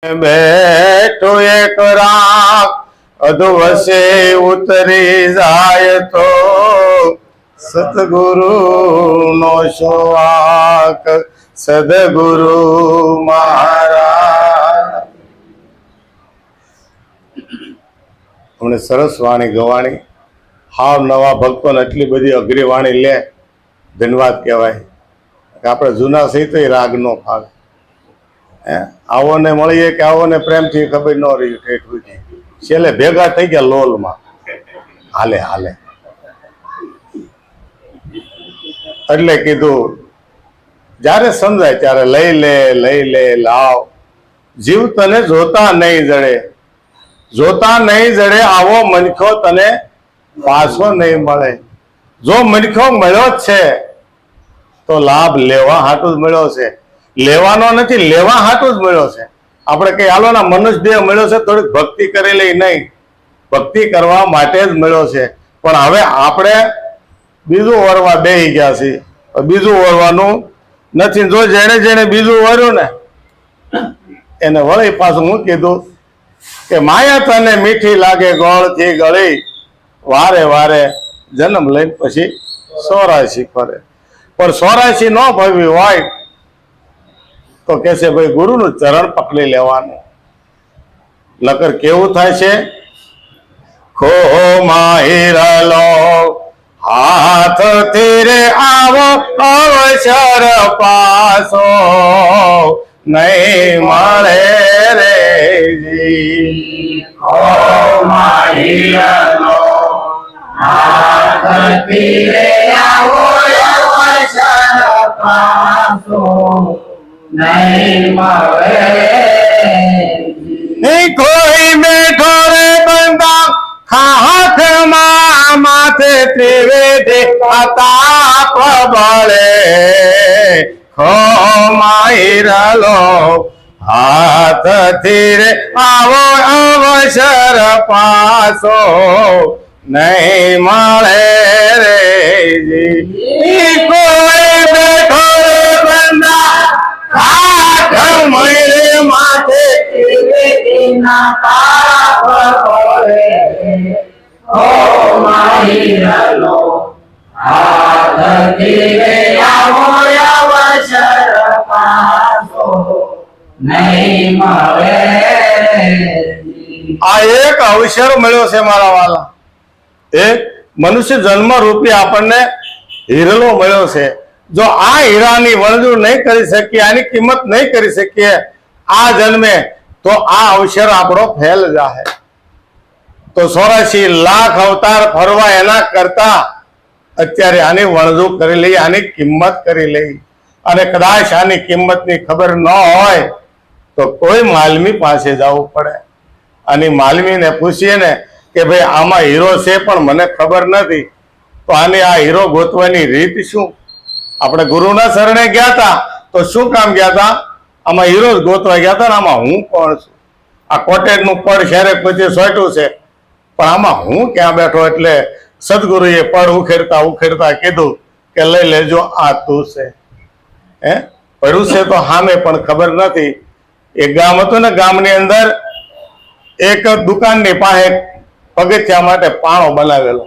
બેઠો એક રાગ અધવસે ઉતરી જાય તો સતગુરુ નો શોઆક સદગુરુ મહારાજ. હમણે સરસ વાણી ગવાણી, હાવ નવા ભક્તોને એટલી બધી અઘરી વાણી લે, ધન્યવાદ કહેવાય. આપણે જૂના સહિત રાગ નો ફાવે. આવો ને મળીએ કે આવો ને પ્રેમથી ખબર ન રહી ઠેઠું છેલ્લે ભેગા થઈ ગયા લોલમાં હાલે હાલે. એટલે કીધું જ્યારે સમજાય ત્યારે લઈ લે લાવ. જીવ તને જોતા નહીં જડે, જોતા નહીં જડે આવો મનખો તને પાછો નહીં મળે. જો મનખો મળ્યો જ છે તો લાભ લેવા હાટું જ મળ્યો છે, લેવાનો નથી, લેવા હાટું જ મળ્યો છે. આપણે કઈ હાલો ના મનુષ્ય દેહ મળ્યો છે, થોડીક ભક્તિ કરેલી નહીં, ભક્તિ કરવા માટે જ મળ્યો છે. પણ હવે આપણે બીજું વરવા બેહી ગયા છીએ, બીજું વરવાનું નથી. જો જેને બીજું વર્યું ને એને વળી પાછું હું કીધું કે માયા તને મીઠી લાગે ગોળથી ગળી, વારે વારે જન્મ લઈને પછી 84 ફરે. પણ 84 ન ભરવી હોય તો કે છે ભાઈ ગુરુનું ચરણ પકડી લેવાનું. નકર કેવું થાય છે, ખો માહિરલો હાથ તીરે આવો અવસર પાસો નહીં મળે રે જી. ખો માહિરલો હાથ તીરે આવો અવસર પાસો નહીં મળે. કોઈ બેઠો રે બંદા હાથમાં માથે ત્રિવેદી અતાપ બળે, ખો માહિરલો હાથથી રે આવો અવસર પાસો નહીં મળે રે જી. કોઈ બેઠો રે બંદા હાથ મળી માથે ત્રિવેદીના પાપ બળે, ખો માહિરલો હાથથી રે આવો અવસર પાસો નહીં મળે. આ એક અવસર મળ્યો છે મારા વાલા, એક મનુષ્ય જન્મ રૂપી આપણને હીરલો મળ્યો છે. જો આ હીરાની વણજૂર નહીં કરી શકીએ, આની કિંમત નહીં કરી શકીએ આ જન્મે, તો આ અવસર આપણો ફેલ જાહે. તો 84 લાખ અવતાર ફરવા એના કરતા અત્યારે આની વણજૂર કરી લઈ, આની કિંમત કરી લઈ. અને કદાચ આની કિંમતની ખબર ન હોય તો કોઈ માલમી પાસે જવું પડે. આની માલમીને પૂછીએ ને કે ભાઈ આમાં હીરો છે પણ મને ખબર નથી, તો આની આ હીરો ગોતવાની રીત શું? આપણે ગુરુના શરણે ગયા હતા તો શું કામ ગયા હતા? આમાં હીરો જ ગોતવા ગયા હતા ને આમાં હું કોણ છું? આ કોટેજનું પડ શેરે પછી સોટ્યું છે, પણ આમાં હું ક્યાં બેઠો? એટલે સદગુરુએ પડ ઉખેડતા ઉખેડતા કીધું કે લઈ લેજો આ તું છે. પડ્યું છે તો સામે પણ ખબર નથી. એક ગામ હતું ને, ગામની અંદર એક દુકાનની પાસે પગથિયા માટે પાણો બનાવેલો.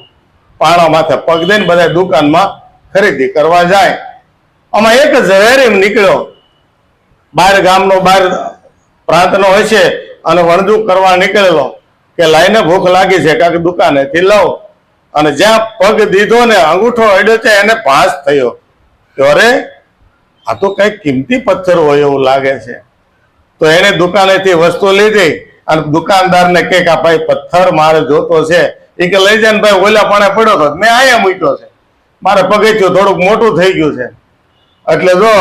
પાણો માથે પગ દઈને બધા દુકાનમાં ખરીદી કરવા જાય. આમાં એક ઝવેરી નીકળ્યો, બહાર ગામનો બહાર પ્રાંતનો હોય છે, અને વણજૂક કરવા નીકળેલો કે લાઈને ભૂખ લાગી છે કાંક દુકાનેથી લઉં. અને જ્યાં પગ દીધો ને અંગૂઠો અડ્યો છે એને ભાસ થયો કે અરે આ તો કઈક કિંમતી પથ્થર હોય એવું લાગે છે. તો એને દુકાનેથી વસ્તુ લીધી અને દુકાનદારને કે આ ભાઈ પથ્થર મારે જોતો છે. એ કે લઈ જાય ને ભાઈ, ઓલા પણ પડ્યો હતો મેં અહીંયા મૂક્યો છે, મારે પગથિયું થોડુંક મોટું થઈ ગયું છે, એટલે જો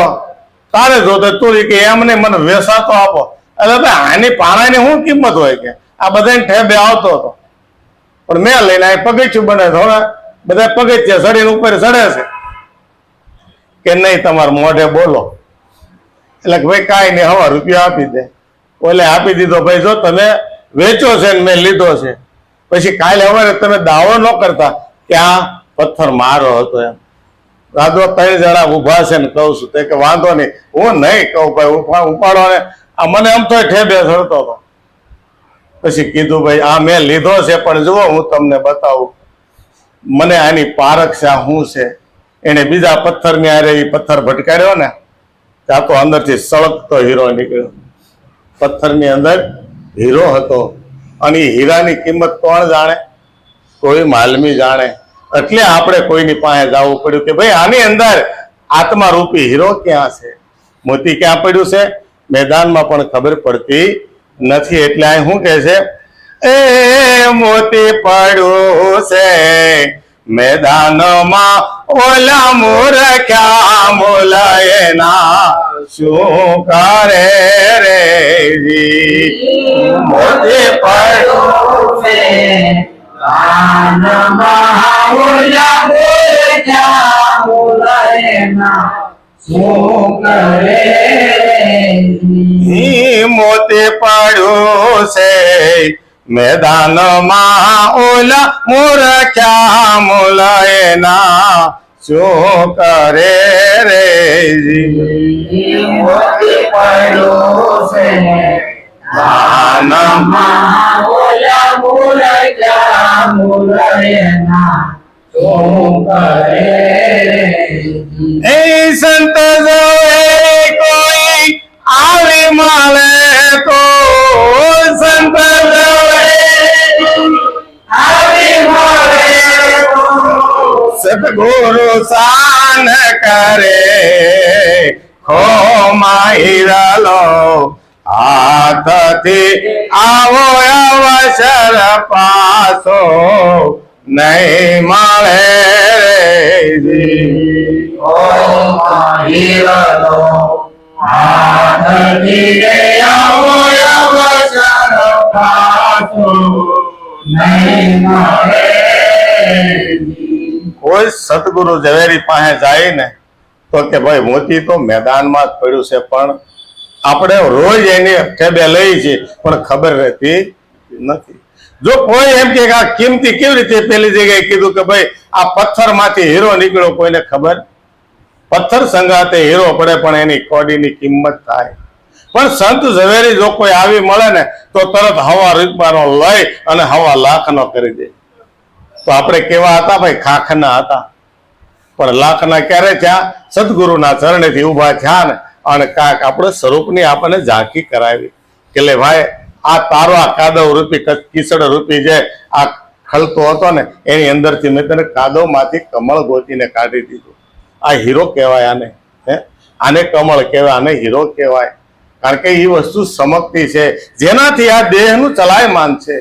તારે જોતો તું કે એમને મને વેસાતો આપો. એટલે ભાઈ આની પાણાની શું કિંમત હોય કે આ બધાને ઠેબે આવતો હતો, પણ મેં લઈને આ પગથિયું બને થોડા બધા પગથિયા શરીર ઉપર ચડે છે કે નહીં તમારે મોઢે બોલો. એટલે ભાઈ કાંઈ નહીં, હવા રૂપિયા આપી દે. ઓલે આપી દીધો. ભાઈ જો તમે વેચો છે ને મેં લીધો છે, પછી કાલે સવારે તમે દાવો ન કરતા કે આ પથ્થર મારો હતો એમ. રાધો 3 જણા ઉભા છે ને કહું છું તે કે વાંધો નહીં, હું નહીં કહું ભાઈ ઉપાડો ને આ મને આમ તો ઠેબે ચડતો હતો. પછી કીધું ભાઈ આ મેં લીધો છે, પણ જુઓ હું તમને બતાવું, મને આની પારખ છે, આ શું છે. એને બીજા પથ્થરની આરે એ પથ્થર ભટકાડ્યો ને, ત્યાં તો અંદરથી સળગતો હીરો નીકળ્યો. પથ્થરની અંદર હીરો હતો, અને એ હીરાની કિંમત કોણ જાણે? કોઈ માલમી જાણે. એટલે આપણે કોઈની પાસે જવું પડ્યું કે ભાઈ આની અંદર આત્મારૂપી હીરો ક્યાં છે, મોતી ક્યાં પડ્યું છે. મેદાનમાં પણ ખબર પડતી નથી. એટલે આ શું કહે છે? એ મોતી પડ્યું છે મેદાનમાં, ઓલા મૂર્ખ્યા મોલાયના શું કરે રે જી. મોતી પડ્યું છે કાનમાં ઓલા મૂર્ખ્યા મોલાયના શું કરે જી. મોતી પડ્યું છે મેદાનમાં, ઓલા મૂર્ખ્યા મોલાયના શું કરે રે જી. મોતી પડ્યું છે કાનમાં ઓલા મૂર્ખ્યા મોલાયના શું કરે જી. એ સંત જોવે કોઈ આવી મળે તો, સંત જોવે આવી મળે તો સદગુરુ શાન કરે, ખો માહિરલો હાથથી આવો અવસર પાછો નહીં મળે રે જી. કોઈ સદગુરુ ઝવેરી પાસે જાય ને તો કે ભાઈ મોતી તો મેદાનમાં જ પડ્યું છે, પણ આપણે રોજ એની ઠેબે લઈ છીએ પણ ખબર રહેતી નથી. જો કોઈ એમ કે આ કિંમતી કેવી રીતે પેલી જગ્યાએ કીધું કે ભાઈ આ પથ્થરમાંથી હીરો નીકળ્યો, કોઈને ખબર? પથ્થર સંગાતે હીરો પડે પણ એની કોડીની કિંમત થાય. પણ સંત ઝવેરી જો કોઈ આવી મળે ને તો તરત હવા રૂપિયાનો લઈ અને હવા લાખનો કરી દે. તો આપણે કેવા હતા ભાઈ? ખાખના હતા. પણ લાખના ક્યારે થયા? સદગુરુના ચરણેથી ઉભા થયા ને અને કાંક આપણે સ્વરૂપની આપણને ઝાંકી કરાવી કે લે ભાઈ આ તારો આ કાદવ રૂપી કિસડ રૂપી જે આ ખલતો હતો ને એની અંદરથી મેં તને કાદવમાંથી કમળ ગોતીને કાઢી દીધું. આ હીરો કહેવાય આને. આને કમળ કહેવાય, આને હીરો કહેવાય. કારણ કે એ વસ્તુ સમકતી છે, જેનાથી આ દેહનું ચલાયમાન છે,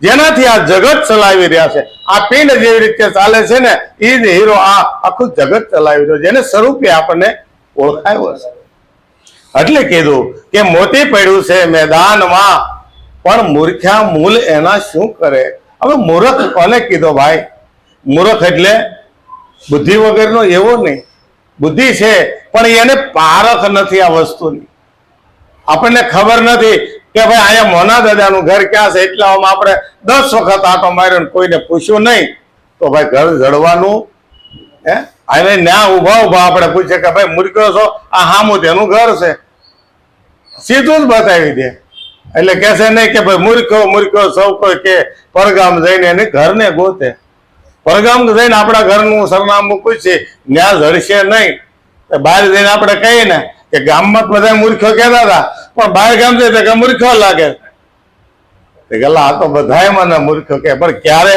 જેનાથી આ જગત ચલાવી રહ્યા છે. આ પિંડ જેવી રીતે ચાલે છે ને એ જ હીરો આ આખું જગત ચલાવી રહ્યો, જેને સ્વરૂપે આપણને ઓળખાયો છે. એટલે કીધું કે મોતી પડ્યું છે મેદાનમાં, પણ મૂર્ખ્યા મૂલ એના શું કરે? હવે મૂર્ખ કોને કીધો ભાઈ? મૂર્ખ એટલે બુદ્ધિ વગરનો એવો નહીં, બુદ્ધિ છે પણ એને પારખ નથી આ વસ્તુની. આપણને ખબર નથી કે ભાઈ અહીંયા મોના દાદાનું ઘર ક્યાં છે, એટલામાં આપણે 10 વખત આટો માર્યો કોઈને પૂછ્યું નહીં તો ભાઈ ઘર જડવાનું હે? હવે ન્યા ઉભા ઉભા આપણે પૂછે કે ભાઈ મૂર્ખ્યો છો, આ હામું તેનું ઘર છે, સીધું જ બતાવી દે. એટલે કહેશે નહીં કે ભાઈ મૂર્ખ્યો મૂર્ખ્યો સૌ કોઈ કે પરગામ જઈને એને ઘરને ગોતે. પરગામ જઈને આપણા ઘરનું સરનામું પૂછીએ, ન્યા જડશે નહીં. બહાર જઈને આપણે કહીએ ને કે ગામમાં બધા મૂર્ખ્યો કહેતા હતા, પણ બહાર ગામ જઈએ કે મૂર્ખ્યો લાગે. ગલા આ તો બધા મને મૂર્ખ્યો કે, પણ ક્યારે?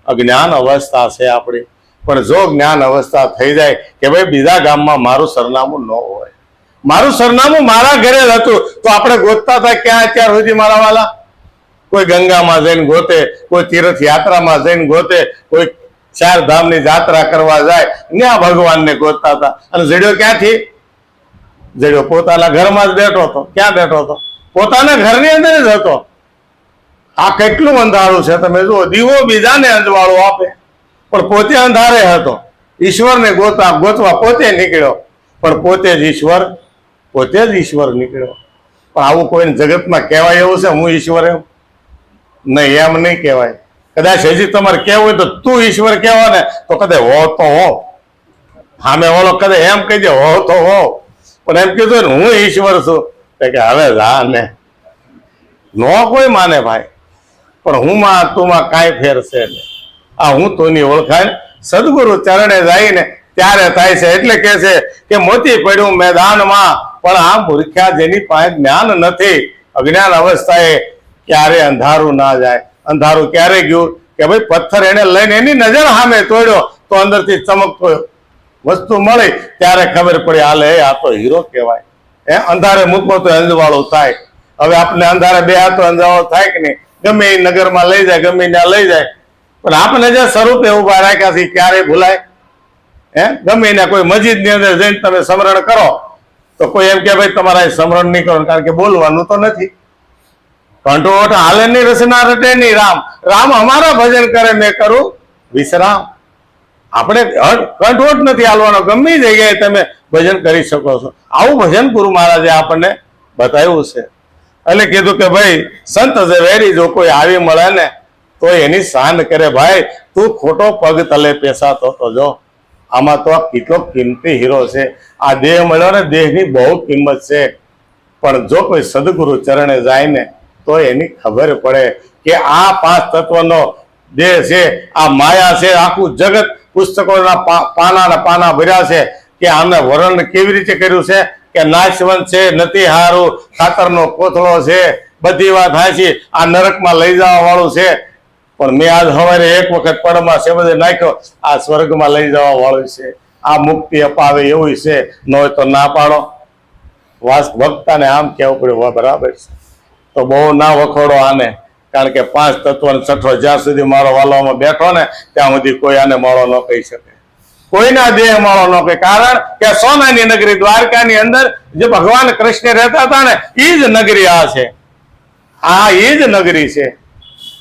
અજ્ઞાન અવસ્થા છે આપણી. પણ જો જ્ઞાન અવસ્થા થઈ જાય કે ભાઈ બીજા ગામમાં મારું સરનામું ન હોય, મારું સરનામું મારા ઘરે જ હતું, તો આપણે ગોતતા હતા ક્યાં અત્યાર સુધી મારા વાલા? કોઈ ગંગામાં જઈને ગોતે, કોઈ તીર્થ યાત્રામાં જઈને ગોતે, કોઈ 4 ધામની જાત્રા કરવા જાય ત્યાં ભગવાનને ગોતતા હતા. અને જડ્યો ક્યાંથી? જડ્યો પોતાના ઘરમાં જ બેઠો હતો. ક્યાં બેઠો હતો? પોતાના ઘરની અંદર જ હતો. આ કેટલું અંધારું છે તમે જુઓ. દીવો બીજાને અંજવાળો આપે પણ પોતે અંધારે હતો. ઈશ્વરને ગોતવા પોતે નીકળ્યો, પણ પોતે જ ઈશ્વર નીકળ્યો. પણ આવું કોઈને જગતમાં કહેવાય એવું છે હું ઈશ્વર? એમ નહીં, એમ નહીં કહેવાય. કદાચ હજી તમારે કહેવું હોય તો તું ઈશ્વર કહેવો ને તો કદાચ હો તો હો, સામે વાળો કદાચ એમ કહી દે હો તો હો, પણ એમ કીધું ને હું ઈશ્વર છું તો કે હવે જા ને, નો કોઈ માને ભાઈ, પણ હું માં તું માં કાંઈ ફેર છે નહીં. આ હું તોની ઓળખાણ સદગુરુ ચરણે જઈને ત્યારે થાય છે. એટલે કે છે કે મોતી પડ્યું મેદાનમાં, પણ આ મૂર્ખ્યા જેની પાસે જ્ઞાન નથી, અજ્ઞાન અવસ્થાએ ક્યારે અંધારું ના જાય. અંધારું ક્યારે ગયું કે ભાઈ પથ્થર એને લઈને એની નજર સામે તોડ્યો તો અંદરથી ચમકતો વસ્તુ મળી ત્યારે ખબર પડી હાલે આ તો હીરો કહેવાય. અંધારે મૂકો તો અંજવાળું થાય. હવે આપણે અંધારે બે હાથો અંજવાળો થાય કે નહીં? ગમે એ નગરમાં લઈ જાય, ગમે ત્યાં લઈ જાય, પણ આપણે જે સ્વરૂપે ઉભા રાખ્યા છે ક્યારે ભૂલાય? ગમે એના કોઈ મસ્જિદ ની અંદર જઈને તમે સ્મરણ કરો તો કોઈ એમ કે ભાઈ તમારા સ્મરણ નહીં કરો, કારણ કે બોલવાનું તો નથી. કંઠોટ હાલે ની રચના રટે નહીં રામ, રામ અમારા ભજન કરે મેં કરું વિશ્રામ. આપણે કંઠોટ નથી હાલવાનો, ગમે જગ્યાએ તમે ભજન કરી શકો છો. આવું ભજન ગુરુ મહારાજે આપણને બતાવ્યું છે. એટલે કીધું કે ભાઈ સંત ઝવેરી જો કોઈ આવી મળે ને તો એની શાન કરે. ભાઈ તું ખોટો પગ તલે પેસાતો તો જો, આમાં તો કેટલો કિંમતી હીરો છે. આ દેહ મળ્યો ને, દેહની બહુ કિંમત છે, પણ જો કોઈ સદગુરુ ચરણે જાય ને તો એની ખબર પડે કે આ પાંચ તત્વનો દેહ છે, આ માયા છે, આખું જગત પુસ્તકોના પાના ભર્યા છે કે આમને વર્ણન કેવી રીતે કર્યું છે કે નાશવંત છે, નથી હારું, ખાતરનો કોથળો છે, બધી વાત હાચી, આ નરકમાં લઈ જવા વાળું છે. પણ મેં આજ સવારે એક વખત પડમાં સેવદે નાખ્યો, આ સ્વર્ગમાં લઈ જવા વાળું છે, આ મુક્તિ અપાવે એવું છે. ન હોય તો ના પાડો. વક્તાને આમ કહેવું પડ્યું બરાબર છે, તો બહુ ના વખોડો આને, કારણ કે પાંચ તત્વનો છઠ્ઠો જ્યાં સુધી મારો વાલોમાં બેઠો ને ત્યાં સુધી કોઈ આને માળો ન કહી શકે, કોઈના દેહ માળો ન કહે. કારણ કે સોનાની નગરી દ્વારકાની અંદર જે ભગવાન કૃષ્ણ રહેતા હતા ને એ જ નગરી આ છે. આ એ જ નગરી છે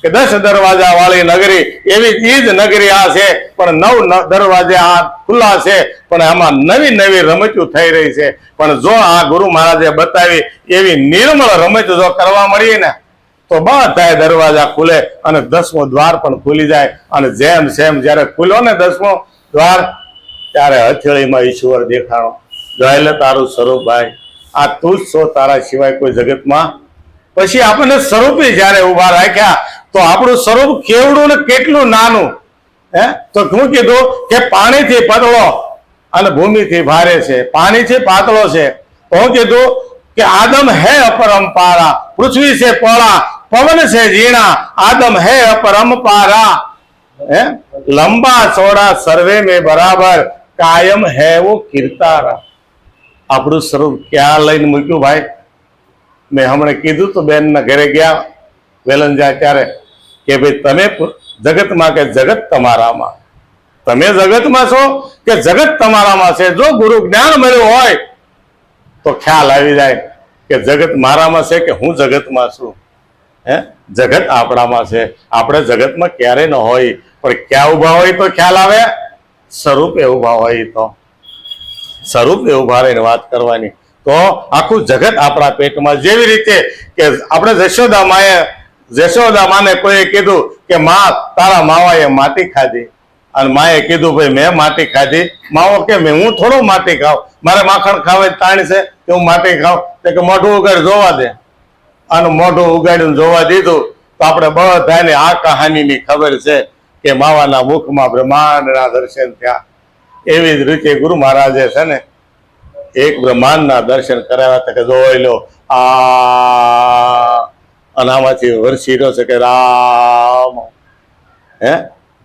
કે 10 દરવાજા વાળી નગરી, એવી એ જ નગરી આ છે. પણ 9 દરવાજા આ ખુલ્લા છે, પણ આમાં નવી નવી રમતો થઈ રહી છે. પણ જો આ ગુરુ મહારાજે બતાવી એવી નિર્મળ રમત જો કરવા મળીએ ને તો બધા દરવાજા ખુલે અને 10મો દ્વાર પણ ખુલી જાય. અને જેમ સેમ જયારે ખુલ્યો ને 10મો દ્વાર ત્યારે હથેળીમાં ઈશ્વર દેખાણો. જોયેલે તારું સ્વરૂપ ભાઈ, આ તું જ છો, તારા સિવાય કોઈ જગતમાં. પછી આપણને સ્વરૂપે જયારે ઉભા રાખ્યા તો આપણું સ્વરૂપ કેવડું ને કેટલું નાનું. તો શું કીધું કે પાણીથી પતળો અને ભૂમિથી ભારે છે, પાણીથી પાતળો છે. તો હું કીધું કે આદમ હે अपरंपारा, पृथ्वी से पौड़ा, पवन से जीना, आदम है अपरंपारा, लंबा चौड़ा सर्वे में बराबर, कायम है वो किरतारा. આપણું સ્વરૂપ ક્યાં લઈને મૂક્યું ભાઈ? મેં હમણાં કીધું તો બેન ના ઘરે ગયા વેલંજા ત્યારે કે ભાઈ તમે જગતમાં કે જગત તમારામાં, તમે જગતમાં છો કે જગત તમારામાં છે. જો ગુરુ જ્ઞાન મળ્યું હોય તો ખ્યાલ આવી જાય કે જગત મારામાં છે કે હું જગતમાં છું. જગત આપણામાં છે. આપણે જગતમાં ક્યારે ન હોય, પણ ક્યાં ઉભા હોય તો ખ્યાલ આવે? સ્વરૂપે ઉભા હોય તો સ્વરૂપે ઉભા રહીને વાત કરવાની. તો આખું જગત આપણા પેટમાં. જેવી રીતે કે આપણે જશોદા માને કોઈએ કીધું કે માં તારા માવાએ માટી ખાધી, અને માએ કીધું ભાઈ મેં માટી ખાધી. માવો કે હું થોડો માટી ખાવ, મારે માખણ ખાવે તાણ છે કે હું માટી ખાવ? કે મોઢું ઉગાડી જોવા દે. અને મોઢું ઉગાડીને જોવા દીધું તો આપણે બધાને આ કહાનીની ખબર છે કે માવાના મુખમાં બ્રહ્માંડના દર્શન થયા. એવી જ રીતે ગુરુ મહારાજે છે ને એક બ્રહ્માંડના દર્શન કરાવ્યા હતા કે જોઈ લો આ અનામાંથી વરસી રહ્યો છે કે રામ.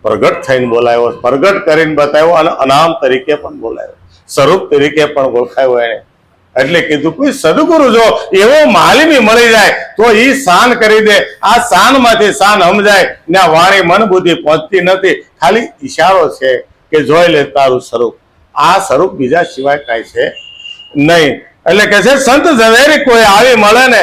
પ્રગટ થઈને બોલાવ્યો, પ્રગટ કરીને બતાવ્યો, અને અનામ તરીકે પણ બોલાવ્યો, સ્વરૂપ તરીકે પણ ઓળખાયો એને. એટલે કીધું કોઈ સદગુરુ જો એવો માલિમી મળી જાય તો એ શાન કરી દે. આ શાન માંથી શાન સમજાય ને વાણી મન બુદ્ધિ પહોંચતી નથી, ખાલી ઈશારો છે કે જોઈ લે તારું સ્વરૂપ. આ સ્વરૂપ બીજા સિવાય કાંઈ છે નહીં. એટલે કે છે સંત ઝવેરી કોઈ આવી મળે ને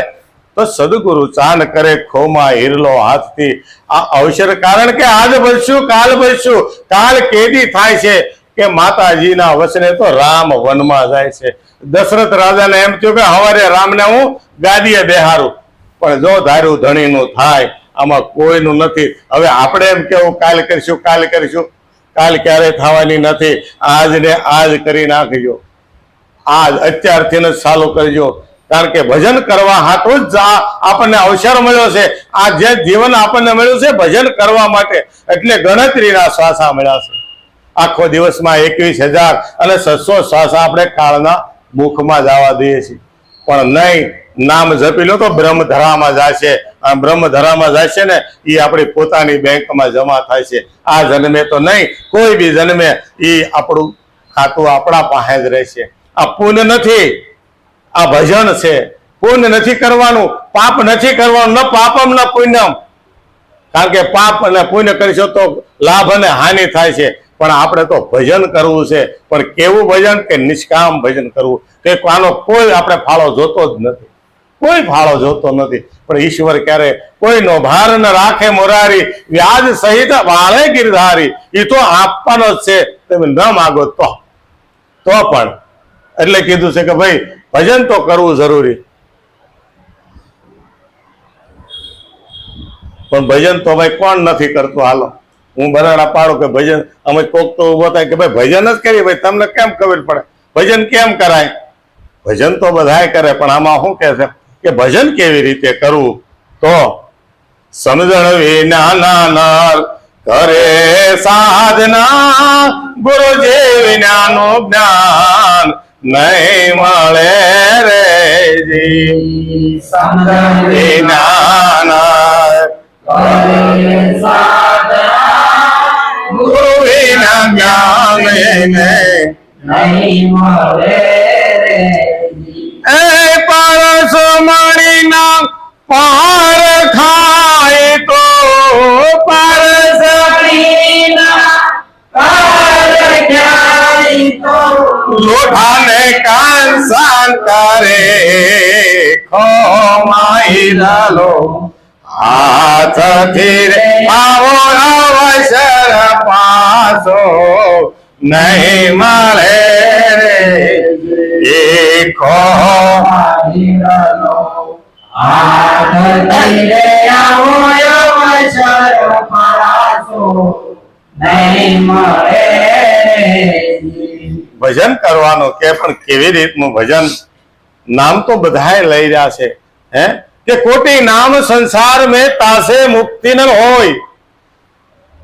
તો સદગુરુ ચાન કરે ખોમાં હિરલો હાથથી. આ અવસર કારણ કે આજ બનશું કાલ બનશું, કાલ કેદી થાય છે કે માતાજીના વચને તો રામ વનમાં જાય છે. દશરથ રાજાને એમ થયું કે હવારે રામને હું ગાદીએ બેહારું, પણ જો ધાર્યું ધણીનું થાય, આમાં કોઈનું નથી. હવે આપણે એમ કેવું કાલ કરીશું કાલ કરીશું, કાલ ક્યારેય થવાની નથી. આજ ને આજ કરી નાખજો, આજ અત્યારથી જ ચાલુ કરજો. કારણ કે ભજન કરવા હાટું જ આપણને અવસર મળ્યો છે. આ જે જીવન આપણને મળ્યું છે ભજન કરવા માટે, એટલે ગણતરીના શ્વાસા મળ્યા છે. આખો દિવસમાં 21,000 અને 600 શ્વાસ આપણે કાળના મુખમાં જવા દઈએ છીએ, પણ નહીં, નામ જપી લો તો બ્રહ્મધરામાં જશે. આ બ્રહ્મધરામાં જશે ને એ આપણી પોતાની બેંકમાં જમા થાય છે. આ જન્મે તો નહીં, કોઈ બી જન્મે એ આપણું ખાતું આપણા પાસે જ રહેશે. આ પુણ્ય નથી, આ ભજન છે. પુણ્ય નથી કરવાનું, પાપ નથી કરવાનું, ન પાપમ ન પુણ્યમ. કારણ કે પાપ અને પુણ્ય કરીશું તો લાભ અને હાનિ થાય છે. પણ આપણે તો ભજન કરવું છે. પણ કેવું ભજન? કે નિષ્કામ ભજન કરવું, કે આનો કોઈ આપણે ફાળો જોતો જ નથી, કોઈ ફાળો જોતો નથી. પણ ઈશ્વર ક્યારે કોઈનો ભાર ન રાખે મોરારી, વ્યાજ સહિત વાળે ગિરધારી. એ તો આપવાનો જ છે, તમે ન માગો તો પણ. એટલે કીધું છે કે ભાઈ ભજન તો કરવું જરૂરી. પણ ભજન તો ભાઈ કોણ નથી કરતું? હાલો હું બરાડા પાડું કે ભજન, અમે કોક તો ઉભો થાય કે ભાઈ ભજન જ કરીએ. ભાઈ તમને કેમ ખબર પડે ભજન કેમ કરાય? ભજન તો બધાય કરે, પણ આમાં શું કે છે કે ભજન કેવી રીતે કરવું? તો સમજણ વિના નર કરે સાધના, ગુરુજી વિનાનું જ્ઞાન નહીં મળે રે જી. સમજણ વિના નર કરે સાધના, ગુરુ વિના જ્ઞાન નહીં મળે રે જી. એ પરસ મણીના પાર ખાય તો, પરસ સડીના પાર ક્યાંય તો લોઢાને કાંસન કરે ખોમાઈ ડાલો. હાથથી રે આવો અવસર પાછો નહીં મળે રે એ ખો. ભજન કરવાનું કે પણ કેવી રીતનું ભજન? નામ તો બધાય લઈ રહ્યા છે હે કે કોટી નામ સંસાર में तासे मुक्ति न होय,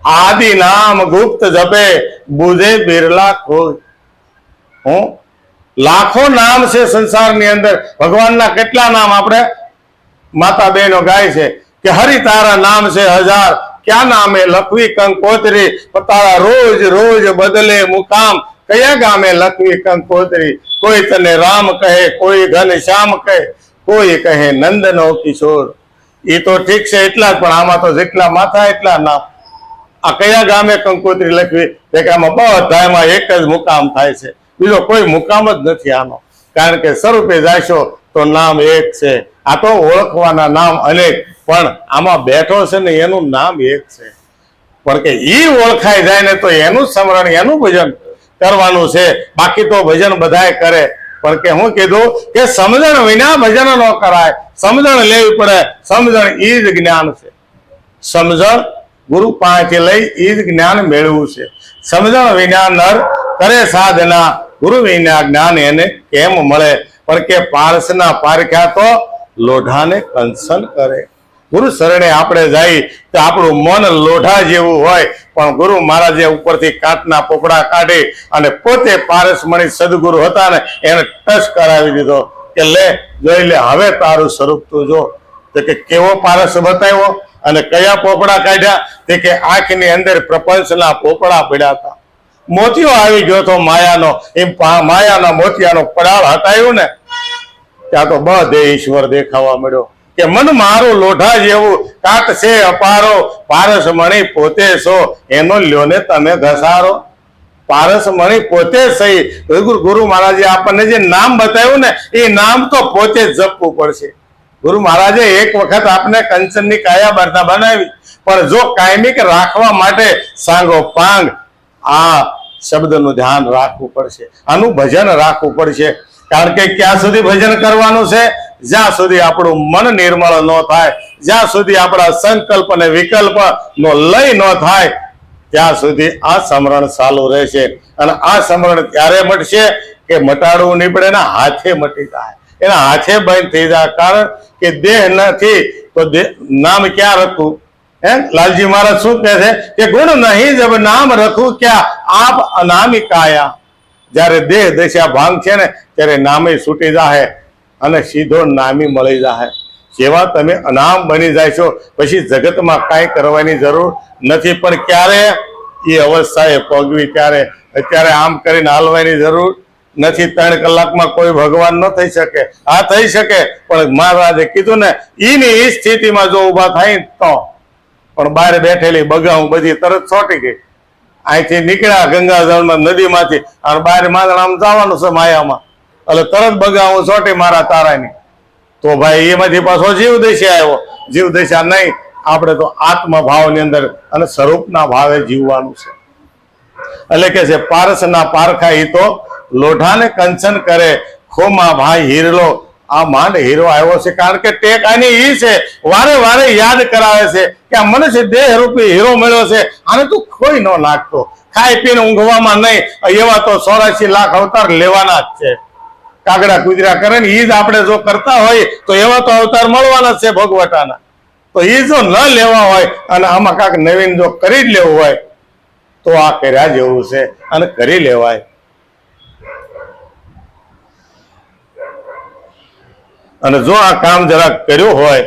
आदि नाम गुप्त जपे बुझे बिरला कोई. હું લાખો નામ છે સંસારની અંદર. ભગવાનના કેટલા નામ આપણે માતા બહેનો ગાય છે કે હરિ તારા નામ છે 1000, ક્યા નામે લખવી કંકોત્રી, તારા રોજ રોજ બદલે મુકામ, કયા ગામે લખવી કંકોત્રી. કોઈ તને રામ કહે, કોઈ ઘનશ્યામ કહે, કોઈ કહે નંદનો કિશોર. એ તો ઠીક છે એટલા જ, પણ આમાં તો જેટલા માથા એટલા નામ. આ કયા ગામે કંકોત્રી લખવી? કે આમાં બધામાં એક જ મુકામ થાય છે, બીજો કોઈ મુકામ જ નથી આનો. કારણ કે સ્વરૂપે જાશો તો નામ એક છે. આ તો ઓળખવાના નામ અનેક, પણ આમાં બેઠો છે ને એનું નામ એક છે. પણ કે ઈ ઓળખાઈ જાય ને તો એનું સ્મરણ, એનું ભજન કરવાનું છે. બાકી તો ભજન બધાય કરે, પણ કે હું કીધું કે સમજણ વિના ભજન ન કરાય. સમજણ લેવી પડે. સમજણ ઈ જ જ્ઞાન છે. સમજણ ગુરુ પાસેથી લઈ ઈ જ જ્ઞાન મેળવવું છે. સમજણ વિના નર કરે સાધના, ગુરુ વિના જ્ઞાન એને કેમ મળે? પણ કે પારસના પારખ્યા તો લોઢાને કંસન કરે. ગુરુ શરણે આપણે જઈ તો આપણું મન લોઢા જેવું હોય, પણ ગુરુ મહારાજે ઉપરથી કાટના પોપડા કાઢી અને પોતે પારસમણી સદગુરુ હતા ને એને ટચ કરાવી દીધો કે લે જોઈ લે, હવે તારું સ્વરૂપ તું જો. તો કે કેવો પારસ બતાવ્યો અને કયા પોપડા કાઢ્યા? તે કે આંખની અંદર પ્રપંચના પોપડા પડ્યા હતા. મોતિયો આવી ગયો હતો માયાનો. એમ માયાના મોતિયાનો પડાળ હટાયું ને ત્યાં તો બધે ઈશ્વર દેખાવા મળ્યો કે મન મારું લોઢા જેવું કાટ છે અપારો, પારસ મણી પોતે છો એનો લ્યો ને તમે ઘસારો. પારસ મણી પોતે સહી. ગુરુ મહારાજે આપણને જે નામ બતાવ્યું ને એ નામ તો પોતે જ જપવું પડશે. ગુરુ મહારાજે એક વખત આપને કંચનની કાયા બનાવી, પણ જો કાયમિક રાખવા માટે સાંગો પાંગ આ શબ્દનું ધ્યાન રાખવું પડશે. આનું ભજન રાખવું પડશે. કારણ કે ક્યાં સુધી ભજન કરવાનું છે? જ્યાં સુધી આપણું મન નિર્મળ ન થાય, જ્યાં સુધી આપણા સંકલ્પ અને વિકલ્પ નો લય ન થાય, ત્યાં સુધી આ સમરણ ચાલુ રહેશે. અને આ સમરણ ત્યારે મટશે કે મટાડવું નીકળે ને હાથે મટી જાય. એના હાથે બંધ થઈ જાય, કારણ કે દેહ નથી તો નામ ક્યાં રખવું? લાલજી મહારાજ શું કહે છે કે ગુણ નહીં જબ નામ રખું ક્યાં આપ અનામી કાયા. જયારે દેહ દશા ભાંગ છે ને ત્યારે નામે છૂટી જાય અને સીધો નામી મળી જાય. જેવા તમે અનામ બની જાય છો પછી જગતમાં કાંઈ કરવાની જરૂર નથી. પણ ક્યારે એ અવસ્થાએ પગવી ત્યારે અત્યારે આમ કરીને હાલવાની જરૂર નથી. 3 કલાકમાં કોઈ ભગવાન ન થઈ શકે. આ થઈ શકે, પણ મહારાજે કીધું ને ઈની ઈ સ્થિતિમાં જો ઉભા થાય તો. પણ બહાર બેઠેલી બગાઉ બધી તરત છોટી ગઈ. અહીંથી નીકળ્યા ગંગાજળમાં નદીમાંથી અને બહાર માંદણામ જવાનું છે માયામાં, એટલે તરત બગાઉ છોટી મારા તારાની. તો ભાઈ એમાંથી પાછો જીવ દશા આવ્યો. જીવ દશા નહીં, આપણે તો આત્મા ભાવની અંદર અને સ્વરૂપના ભાવે જીવવાનું છે. એટલે કે છે પારસના પારખા ઈ તો લોઢાને કંચન કરે, ખોમાં ભાઈ હીરલો. આ માંડ હીરો આવ્યો છે કારણ કે ટેક આની ઈ છે, વારે વારે યાદ કરાવે છે કે આ મનુષ્ય દેહ રૂપી હીરો મળ્યો છે, આને તું ખોઈ ન નાખતો. ખાઈ પીને ઊંઘવામાં નહીં, એવા તો 84 લાખ અવતાર લેવાના જ છે. કાગડા કુતરા કરે ને ઈ જ આપણે જો કરતા હોય તો એવા તો અવતાર મળવાના જ છે ભગવટાના. તો ઈ જો ન લેવા હોય અને આમાં કાંઈક નવીન જો કરી જ લેવું હોય તો આ કર્યા જેવું છે અને કરી લેવાય. અને જો આ કામ જરાક કર્યું હોય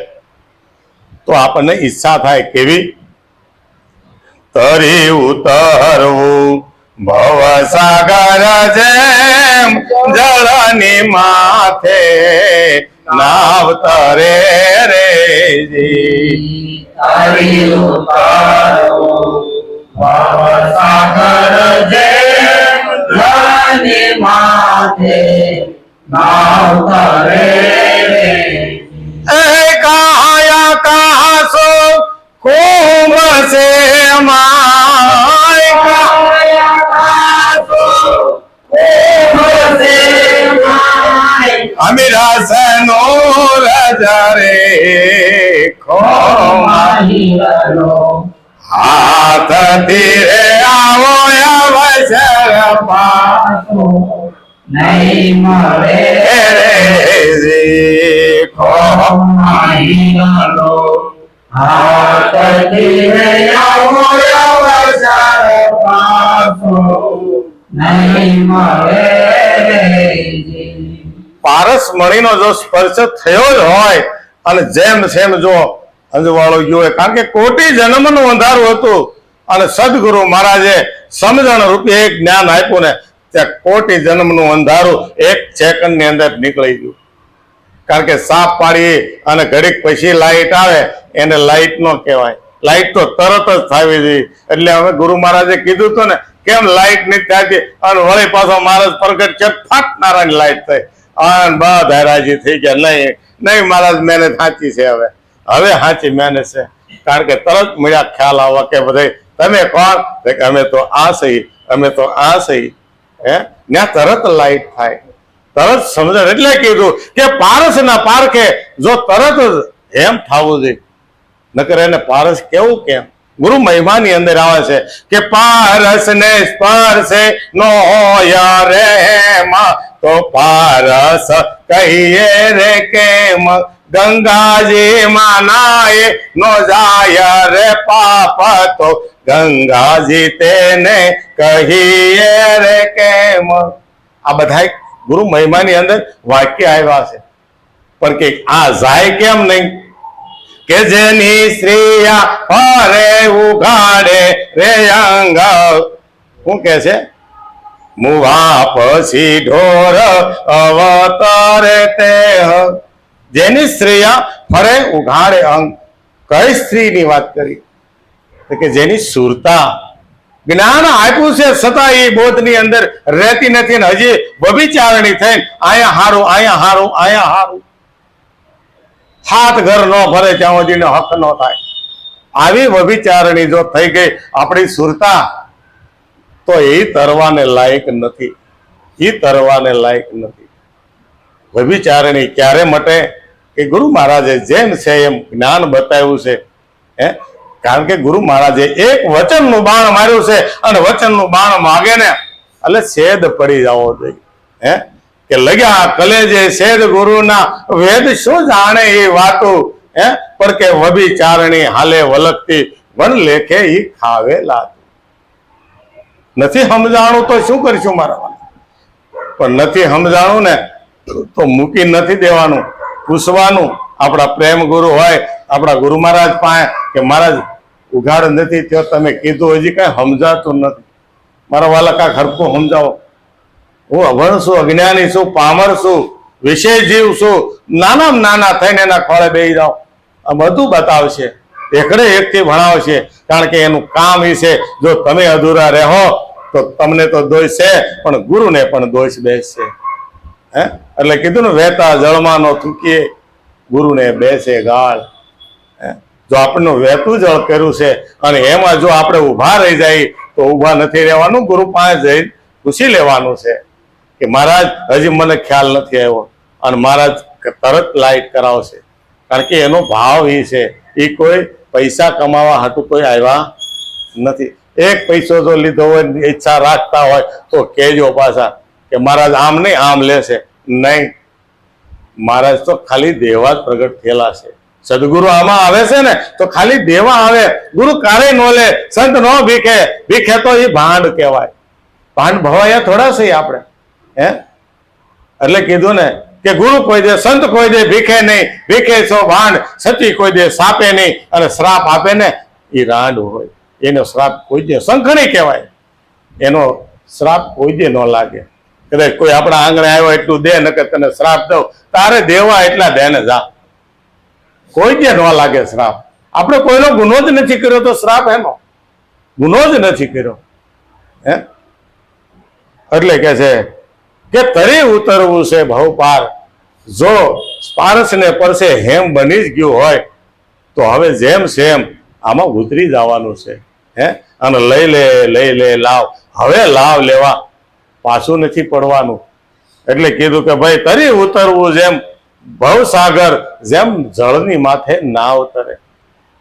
તો આપણને ઈચ્છા થાય કેવી? તરી ઉતરવું ભવસાગર જેમ જળની માથે નાવ તરે રે જી. તારી ઉતારો ભવસાગર જેમ જળની માથે નાવ તરે રે. કાયા કાસો કુંભ સે માય કાયા કાસો કુંભ સે માય. અમીરા સનો રજરે ખોમા હીરલો હાથ ધીરે આવો અવસર પાસો નહીં મળે રે ખોમા હીરલો. હાથ ધીરે આવો અવસર પાસો નહીં મળે રે. પારસ મણીનો જો સ્પર્શ થયો જ હોય અને જેમ સેમ જો અંજવાળો ગયો હોય, કારણ કે કોટી જન્મનું અંધારું હતું અને સદગુરુ મહારાજે સમજણ રૂપે એક જ્ઞાન આપ્યું ને ત્યાં કોટી જન્મનું અંધારું 1 સેકન્ડની અંદર નીકળી ગયું. કારણ કે સાપ પાડી અને ઘડીક પછી લાઈટ આવે એને લાઈટ નો કહેવાય, લાઈટ તો તરત જ થવી જોઈએ. એટલે હવે ગુરુ મહારાજે કીધું હતું ને કેમ લાઈટ નહીં થતી, અને વળી પાછો મહારાજ પ્રગટ છે, ફાટ નારાયણ લાઈટ થઈ અને બધા રાજી થઈ ગયા. નહીં નહીં મહારાજ મહેનત સાચી છે, હવે સાચી મહેનત છે. કારણ કે તરત મળ્યા ખ્યાલ આવવા કે બધા તમે કોણ? અમે તો આ સહી, અમે તો આ સહી. ત્યાં તરત લાઈટ થાય, તરત સમજણ. એટલે કીધું કે પારસના પારખે જો તરત જ એમ થવું જોઈએ, નકર એને પારસ કેવું કેમ? ગુરુ મહિમાની અંદર આવે છે કે પારસ ને સ્પર્શે નો રે તો પારસ કહીએ રે કેમ? ગંગાજી માનાએ નો જાય રે પાપ તો ગંગાજી તેને કહીએ રે કેમ? આ બધા ગુરુ મહિમાની અંદર વાક્ય આવ્યા છે, પણ કે આ જાય કેમ નહીં? કે જેની શ્રીયા ફરે ઉઘાડે રે અંગ. શું કે છે? મુવા પછી ઢોર અવતરે તે. જેની સ્ત્રીયા ફરે ઉઘાડે અંગ. કઈ સ્ત્રીની વાત કરી? તો કે જેની સુરતા જ્ઞાન આપ્યું છે છતાં એ બોધની અંદર રહેતી નથી ને હજી વ્યભિચારણી થઈને અહીંયા હારું, અહીંયા હારું, અહીંયા હારું. હાથ ઘર ન ભરે ત્યાં સુધીનો હક ન થાય. આવી વ્યભિચારણી જો થઈ ગઈ આપણી સુરતા, તો એ તરવાને લાયક નથી, એ તરવાને લાયક નથી. વ્યભિચારણી ક્યારે મટે? કે ગુરુ મહારાજે જેમ છે એમ જ્ઞાન બતાવ્યું છે. કારણ કે ગુરુ મહારાજે એક વચનનું બાણ માર્યું છે અને વચનનું બાણ માગે ને એટલે છેદ પડી જવો જોઈએ. કે લગ્યા કલેજે શેદ ગુરુના વેદ શું જાણે એ વાતો હે પણ કે વભિચારણી હાલે વલકતી વન લેખે ઈ ખાવે લાતું. નથી સમજાણું તો શું કરીશું મારા વાલા? પણ નથી સમજાણું ને તો મૂકી નથી દેવાનું, પૂછવાનું. આપણા પ્રેમ ગુરુ હોય આપણા ગુરુ મહારાજ પાસે કે મહારાજ ઉઘાડ નથી થયો, તમે કીધું હજી કઈ સમજાતું નથી, મારા વાલા કાંઈક હરખું સમજાવો. હું અભણ છું, અજ્ઞાની છું, પામર છું, વિષય જીવ છું, નાનામાં નાના થઈને એના ખોળે બેસી જાઓ. આ બધું બતાવશે, એકડે એકથી ભણાવશે. કારણ કે એનું કામ એ છે, જો તમે અધૂરા રહો તો તમને તો દોષ છે પણ ગુરુને પણ દોષ બેસશે. હે એટલે કીધું ને, વહેતા જળમાં નો થૂકીએ ગુરુને બેસે ગાળ. જો આપણને વહેતું જળ કર્યું છે અને એમાં જો આપણે ઊભા રહી જાય તો ઊભા નથી રહેવાનું, ગુરુ પાસે જઈ પૂછી લેવાનું છે કે મહારાજ હજી મને ખ્યાલ નથી આવ્યો, અને મહારાજ તરત લાઈટ કરાવશે. કારણ કે એનો ભાવ એ છે, એ કોઈ પૈસા કમાવા હાટું કોઈ આવ્યા નથી. એક પૈસો જો લીધો હોય, ઈચ્છા રાખતા હોય તો કહેજો પાછા કે મહારાજ આમ નહીં આમ લેશે. નહીં, મહારાજ તો ખાલી દેવા જ પ્રગટ થયેલા છે. સદગુરુ આમાં આવે છે ને તો ખાલી દેવા આવે, ગુરુ કારે નો લે, સંત નો ભીખે. ભીખે તો એ ભાંડ કહેવાય. ભાંડ ભવાયા થોડા છે આપણે. હે એટલે કીધું ને કે ગુરુ કોઈ દે, સંત કોઈ દે ભીખે નહીં, ભીખે છો ભાંડ. સતી કોઈ દે સાપે નહીં, અને શ્રાપ આપે ને એ રાંડ હોય. એનો શ્રાપ કોઈ દે શંખણી કહેવાય, એનો શ્રાપ કોઈ દે ન લાગે. કદાચ કોઈ આપણા આંગણે આવ્યો એટલું દે, નકર તને શ્રાપ દઉં, તારે દેવા એટલા દે ને જા. કોઈ દે ન લાગે શ્રાપ. આપણે કોઈનો ગુનો જ નથી કર્યો તો શ્રાપ એનો ગુનો જ નથી કર્યો. હે એટલે કે છે કે તરી ઉતરવું છે ભવ પાર. જો પારસ ને પરસે હેમ બની જ ગયું હોય તો હવે જેમ સેમ આમાં ઉતરી જવાનું છે. હે અને લઈ લે લાવ. હવે લાવ લેવા પાછું નથી પડવાનું. એટલે કીધું કે ભાઈ તરી ઉતરવું જેમ ભવસાગર, જેમ જળની માથે ના ઉતરે.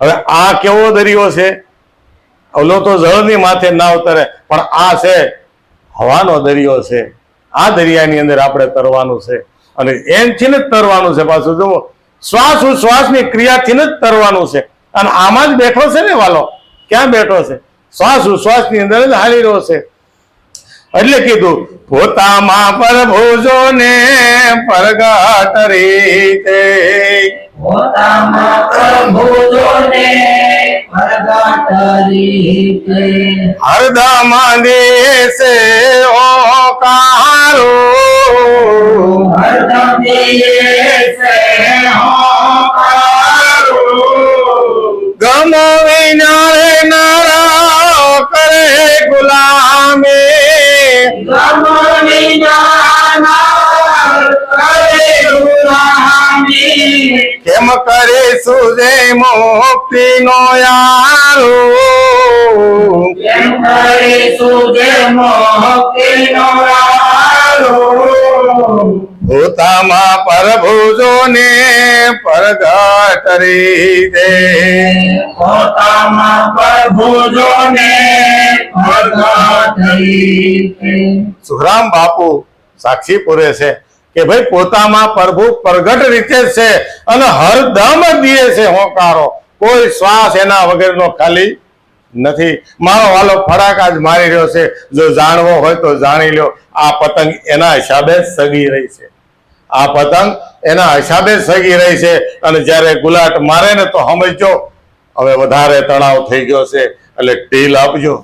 હવે આ કેવો દરિયો છે? ઓલો તો જળની માથે ના ઉતરે, પણ આ છે હવાનો દરિયો છે. આ દરિયાની અંદર આપણે તરવાનું છે, અને એનથી જ તરવાનું છે. પાછું જુઓ, શ્વાસ ઉશ્વાસની ક્રિયાથી જ તરવાનું છે. અને આમાં જ બેઠો છે ને વાલો, ક્યાં બેઠો છે? શ્વાસ ઉશ્વાસની અંદર જ હાલી રહ્યો છે. એટલે કીધું પોતામાં પ્રભુજો ને પ્રગટ રીતે, પોતામાં પ્રભુજો ને પ્રગટ રીતે, હરદમ દેશે ઓકારો, હરદમ દેશે હોકારો, ગમો વિનારે નારા કરે ગુલામી, ગમની જાનાર કરે ગુલામી, કેમ કરીશું જે મુક્તિ નો યારો, કેમ કરીશું જે મુક્તિનો આરો, પોતામાં પ્રભુજો ને પ્રગટ રીતે, પોતામાં પ્રભુજો ને પ્રગટ રીતે. સુખરામ બાપુ સાક્ષી પૂરે છે કે ભાઈ પોતામાં પ્રભુ પ્રગટ રીતે જ છે, અને હરદમ દીએ છે હોંકારો. કોઈ શ્વાસ એના વગરનો ખાલી નથી. મારો વાલો ફડાકા જ મારી રહ્યો છે. જો જાણવો હોય તો જાણી લો, આ પતંગ એના હિસાબે જ સગી રહી છે. આ પતંગ એના હિસાબે જ સગી રહી છે. અને જ્યારે ગુલાટ મારે ને તો સમજો હવે વધારે તણાવ થઈ ગયો છે, એટલે ઢીલ આપજો.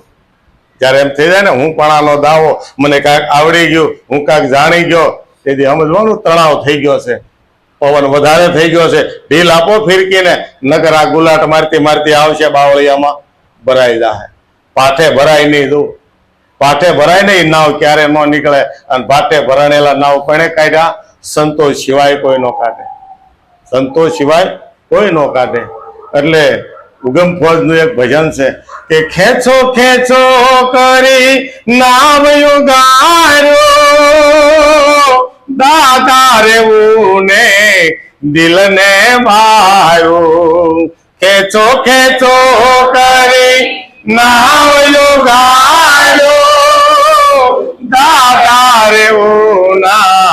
જ્યારે એમ થઈ જાય ને હું પણાનો દાવો, મને કાંઈક આવડી ગયું, હું કાંઈક જાણી ગયો, તેથી સમજવાનું તણાવ થઈ ગયો છે, પવન વધારે થઈ ગયો છે, ઢીલ આપો ફિરકીને. નકર આ ગુલાટ મારતી મારતી આવશે બાવળિયામાં ભરાઈ જાય. પાઠે ભરાય નહીં. દઉં પાઠે ભરાય નહીં, નાવ ક્યારે ન નીકળે. અને પાઠે ભરાણેલા નાવ કોણે કાઢ્યા? સંતોષ સિવાય કોઈ નો કાઢે. સંતોષ સિવાય કોઈ નો કાઢે. એટલે ઉગમ ફોજ નું એક ભજન છે કે ખેંચો ખેંચો કરી નાવ યુગારો, દાદા રેવું ને દિલ ને ભાયું. ખેંચો ખેંચો કરી નાવ યુગારો, દાદા રેવું ના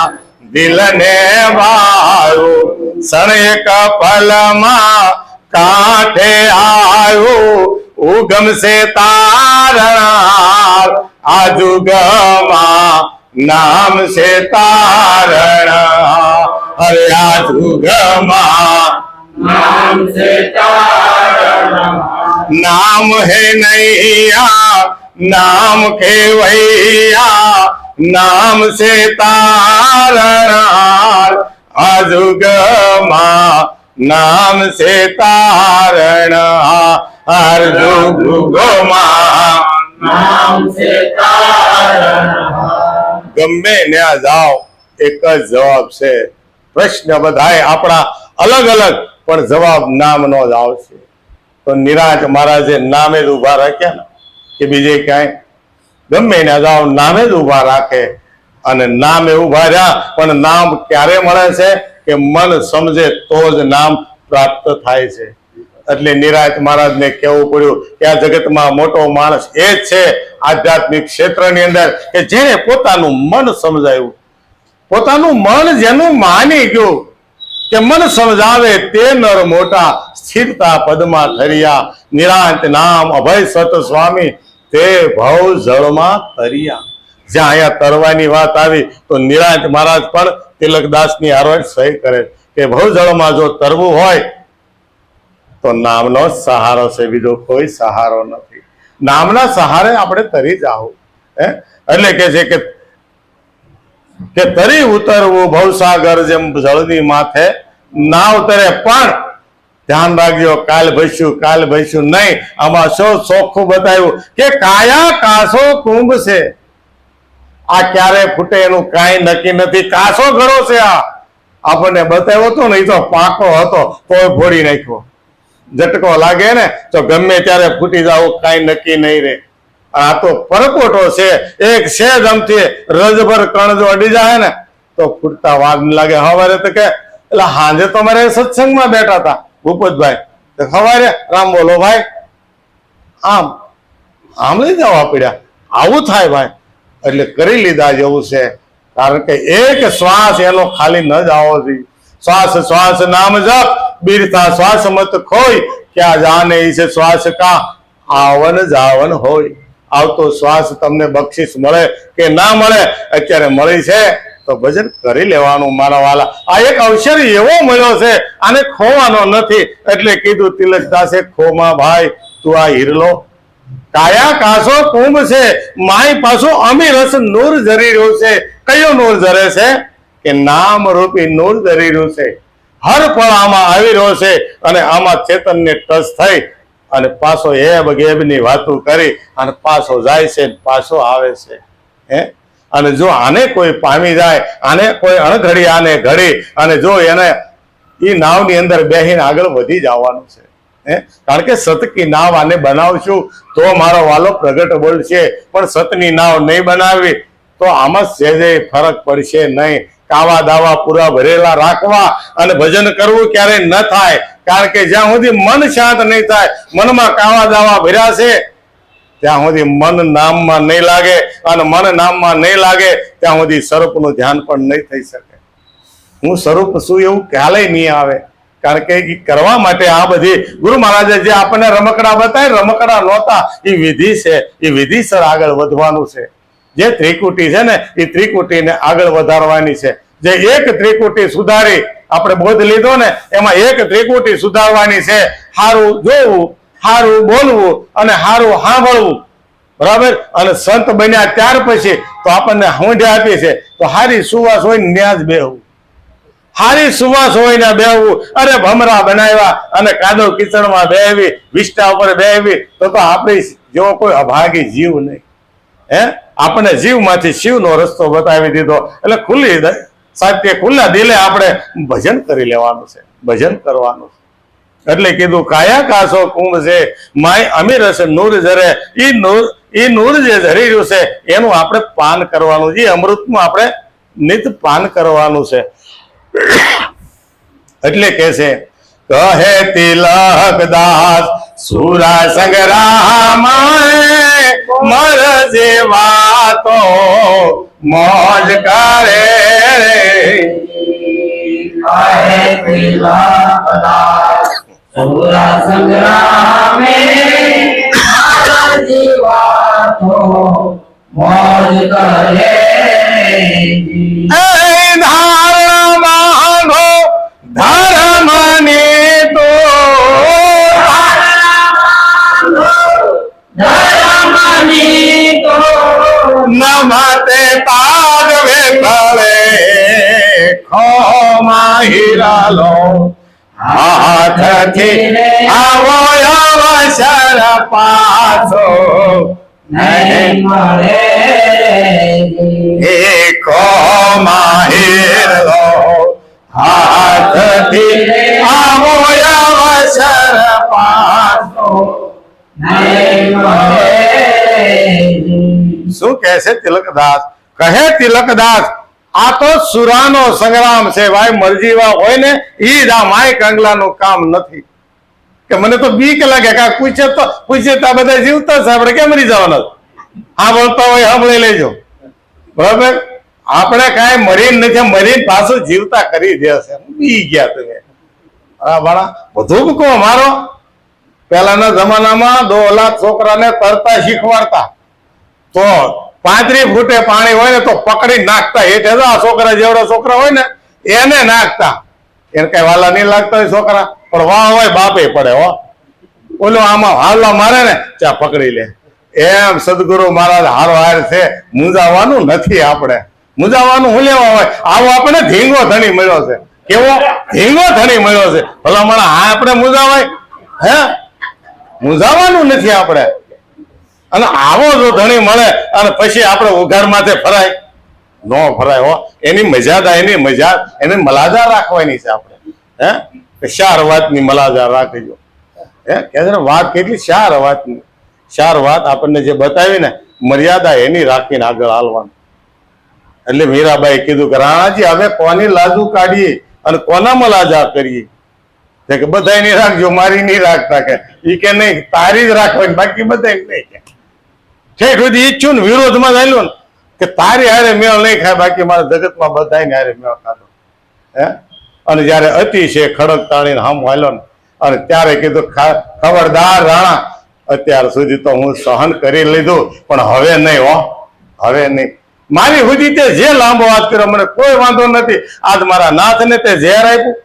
દિલને ભાયું સણ એક પલમાં કાંઠે આવ્યું ઉગમશે તારણા આ જુગમાં નામ છે તારણા અરે આ જુગમાં નામ से तारण नाम है नैया नाम केवैया नाम से तारण अजुगमा नाम से तारण अर्जुगमा नाम से तारण ગમે ત્યાં જાઓ એક જ જવાબ છે પ્રશ્ન બધાય આપણા અલગ અલગ પણ જવાબ નામનો જ આવશે તો નિરાંત મહારાજે નામે જ ઉભા રાખ્યા ને કે બીજે ક્યાંય ગમે ત્યાં જાઓ નામે જ ઉભા રાખે અને નામે ઉભા રહ્યા પણ નામ ક્યારે મળે છે કે મન સમજે તો જ નામ પ્રાપ્ત થાય છે એટલે નિરાંત મહારાજને કહેવું પડ્યું કે આ જગતમાં મોટો માણસ એ જ છે આધ્યાત્મિક ક્ષેત્રની અંદર કે જેને પોતાનું મન સમજાયું પોતાનું મન જેનું માની ગયું કે મન સમજાવે તે નર મોટા સ્થિરતા પદમાં થરિયા નિરાંત નામ અભય સત સ્વામી તે ભવ જળમાં તરિયા જ્યાં અહીંયા તરવાની વાત આવી તો નિરાંત મહારાજ પણ તિલકદાસની હારે સહી કરે કે ભવ જળમાં જો તરવું હોય તો નામનો સહારો છે બીજો કોઈ સહારો નથી નામના સહારે આપણે તરી જાવ એટલે કે છે કે તરી ઉતરવું ભવસાગર જેમ જળની માથે ના ઉતરે પણ ધ્યાન રાખજો કાલ ભસ્યું નહીં આમાં શું ચોખ્ખું બતાવ્યું કે કાયા કાસો કુંભ છે આ ક્યારે ફૂટે એનું કાંઈ નક્કી નથી કાસો ઘડો છે આ આપણને બતાવ્યો હતો ને એ તો પાકો હતો તો ફોડી નાખ્યો ઝટકો લાગે ને તો ગમે ત્યારે ફૂટી જવું કાંઈ નક્કી નહીં રે આ તો પરપોટો છે એક છે જમથી રજભર કણ જો અડી જાય ને તો ફૂટતા વાર ન લાગે હવારે તો કે એટલે હાંજે તો મારે સત્સંગમાં બેઠા હતા ભૂપતભાઈ તો સવારે રામ બોલો ભાઈ આમ લઈ જવા પડ્યા આવું થાય ભાઈ એટલે કરી લીધા જેવું છે કારણ કે એક શ્વાસ એનો ખાલી ન જ આવો જોઈએ શ્વાસ શ્વાસ નામ જપ બીરતા શ્વાસ મત ખોય ક્યાં જાને ઈસે શ્વાસ કા આવન જાવન હોય આવતો શ્વાસ તમને બક્ષિસ મળે કે ના મળે અત્યારે મળી છે તો ભજન કરી લેવાનું મારા વાલા આ એક અવસર એવો મળ્યો છે આને ખોવાનો નથી એટલે કીધું તિલકદાસે ખોમાં ભાઈ તું આ હીરલો કાયા કાસો કુંભ છે માય પાછો અમી રસ નૂર જરી રહ્યું છે કયો નૂર જરે છે કે નામ રૂપી નૂર જરી રહ્યું છે હર પળ આમાં આવી રહ્યો છે અને આમાં ચેતનને ટચ થઈ અને પાછો ની વાતો કરી અને પાછો જાય છે પાછો આવે છે હે અને જો આને કોઈ પામી જાય આને કોઈ અણઘડી આને ઘડી અને જો એને એ નાવની અંદર બેહીને આગળ વધી જવાનું છે કારણ કે સતકી નાવ આને બનાવશું તો મારો વાલો પ્રગટ બોલશે પણ સતની નાવ નહીં બનાવવી તો આમાં સહેજે ફરક પડશે નહીં કાવા દાવા પૂરા ભરેલા રાખવા અને ભજન કરવું ક્યારેય ન થાય કારણ કે જ્યાં સુધી મન શાંત નહીં થાય મનમાં કાવા દાવા ભર્યા છે ત્યાં સુધી મન નામમાં નહીં લાગે અને મન નામમાં નહીં લાગે ત્યાં સુધી સ્વરૂપનું ધ્યાન પણ નહીં થઈ શકે હું સ્વરૂપ શું એવું ખ્યાલે નહીં આવે કારણ કે કરવા માટે આ બધી ગુરુ મહારાજે જે આપણને રમકડા બતાવે રમકડા નહોતા એ વિધિ છે એ વિધિસર આગળ વધવાનું છે જે ત્રિકુટી છે ને એ ત્રિકુટીને આગળ વધારવાની છે જે એક ત્રિકુટી સુધારી આપણે બોધ લીધો ને એમાં એક ત્રિકુટી સુધારવાની છે સારું જોવું સારું બોલવું અને સારું સાંભળવું બરાબર અને સંત બન્યા ત્યાર પછી તો આપણને હોંઢ્યા આપી છે તો હારી સુવાસ હોય ને ન્યાજ બેહવું હારી સુવાસ હોય ને બેહવું અરે ભમરા બનાવ્યા અને કાદવ કિચડમાં બેહવી વિષ્ટા ઉપર બેહવી તો આપણી જેવો કોઈ અભાગી જીવ નહીં આપણને જીવમાંથી શિવનો રસ્તો બતાવી દીધો એટલે ખુલ્લી સાત્ય ખુલ્લા દિલે આપણે ભજન કરી લેવાનું છે ભજન કરવાનું છે એટલે કીધું કાયા કાસો કુંભ છે માય અમીર હશે નૂર જરે એ નૂર જે ઝરી રહ્યું છે એનું આપણે પાન કરવાનું છે અમૃતનું આપણે નિત પાન કરવાનું છે એટલે કે છે કહે તિલકદાસ સુરા સંગ્રામ મર જેવા તો મોજ કરે રે. કહે તિલકદાસ સુર સંગ્રામે મારા જીવા તો મોજ કરે. એ ધારણ માંગો ધર્મની તો ધર્મની તો નમતે પાદવે તળે ખોમાં હીરાલો હાથથી આવો અવસર પાછો નહીં મળે. એ ખોમાં હીરલો હાથથી આવો અવસર પાછો. નહીં મળે. શું કહે છે તિલકદાસ? કહે તિલકદાસ આ તો સુરાનો સંગ્રામ છે ભાઈ. મરજીવા હોય ને ઈ જ આ માય કંગલાનું કામ નથી. કે મને તો બીક લાગે કે પૂછે તો બધા જીવતા છે, આપણે કેમ મરી જવાના? આ બોલતા હોય સાંભળી લેજો બરાબર. આપણે કાંઈ મરીને નથી, મરીને પાછું જીવતા કરી દેશે. બી ગયા તમે બાળા બધું કહો મારો. પહેલાના જમાનામાં 2 લાખ છોકરાને તરતા શીખવાડતા તો 35 ફૂટે પાણી હોય ને તો પકડી નાખતા. હેઠે આ છોકરા જેવડા છોકરા હોય ને એને નાખતા. એને કઈ વાલા નહીં લાગતા હોય છોકરા, પણ વાહ હોય બાપે પડે હો. ઓલો આમાં હાલા મારે ને ચા પકડી લે. એમ સદગુરુ મહારાજ હારો હાર છે. મૂંઝાવાનું નથી આપણે. મૂંઝાવાનું હું લેવા હોય? આવો આપણે ધીંગો ધણી મળ્યો છે. કેવો ધીંગો ધણી મળ્યો છે. ભલા મને હા આપણે મૂંઝાવાય? હે, મૂંઝાવાનું નથી આપણે. અને આવો જો ધણી મળે અને પછી આપણે ઉઘાડ માથે ફરાય નો ફરાય હો. એની મજાદા એની મલાજા રાખવાની છે આપણે. હે, 4 વાતની મલાજા રાખજો. હે કે વાત કેટલી 4 વાતની. 4 વાત આપણને જે બતાવી ને મર્યાદા એની રાખીને આગળ હાલવાનું. એટલે મીરાબાઈ કીધું કે રાણાજી હવે કોની લાજુ કાઢીએ અને કોના મલાજા કરીએ? કે બધા નહીં રાખજો, મારી નહીં રાખતા. કે ઈ કે નહીં, તારી જ રાખવાની, બાકી બધા નહીં. કે ઠેઠ સુધી ઈચ્છું ને વિરોધમાં ચાલ્યું ને કે તારી હારે મેળ નહીં ખાય, બાકી મારા જગતમાં બધાને હારે મેળ ખાધો. હે, અને જયારે અતિ છે ખડક તાણીને હમ હાલ્યો ને અને ત્યારે કીધું ખબરદાર રાણા, અત્યાર સુધી તો હું સહન કરી લીધું પણ હવે નહીં હો, હવે નહીં. મારી સુધી તે જે લાંબો વાત કર્યો મને કોઈ વાંધો નથી. આજ મારા નાથને તે ઝેર આપ્યું,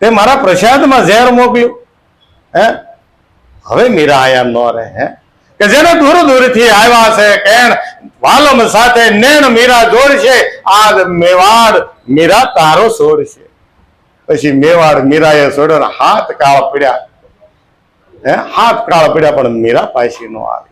તે મારા પ્રસાદમાં ઝેર મોકલ્યું. હે, હવે મીરા આયા ન રહે. હે, કે જેને દૂર દૂરથી આવ્યા છે કેણ વાલમ સાથે નેણ મીરા જોડશે. આજ મેવાડ મીરા તારો છોડશે. પછી મેવાડ મીરાએ છોડ્યો ને હાથ કાળ પડ્યા. હે, હાથ કાળ પડ્યા પણ મીરા પાછી નો આવી.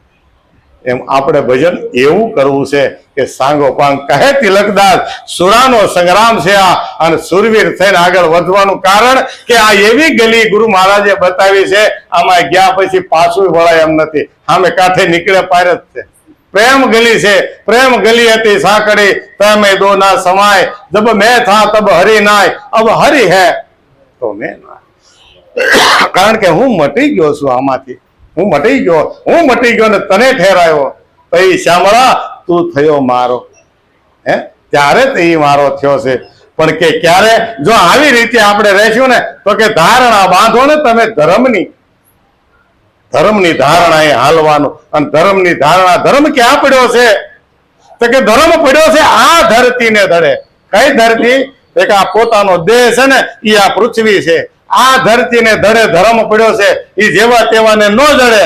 એમ આપણે ભજન એવું કરવું છે કે સાંગો પાંગ. કહે તિલકદાસ સુરાનો સંગ્રામ છે આ, અને સુરવીર થઈને આગળ વધવાનું કારણ કે આ એવી ગલી ગુરુ મહારાજે બતાવી છે. આમાં ગયા પછી પાછું વળાય એમ નથી. સામે કાંઠે નીકળે પાર જ છે. પ્રેમ ગલી છે. પ્રેમ ગલી હતી સાંકડી તમે દો ના સમાય. જબ મેં થા તબ હરી નાય, અબ હરી હે તો મેં ના. કારણ કે હું મટી ગયો છું આમાંથી. હું મટી ગયો ને તને ઠેરાયો. પછી શામળા તું થયો મારો. હે, ત્યારે તે મારો થયો છે. પણ કે ક્યારે જો આવી રીતે આપણે રહેશું ને તો કે ધારણા બાંધો ને તમે ધર્મની ધારણા એ હાલવાનું. અને ધર્મની ધારણા, ધર્મ ક્યાં પડ્યો છે? તો કે ધર્મ પડ્યો છે આ ધરતીને ધડે. કઈ ધરતી? કે આ પોતાનો દેહ છે ને એ આ પૃથ્વી છે. આ ધરતીને ધડે ધર્મ પડ્યો છે. એ જેવા તેવાને ન જડે,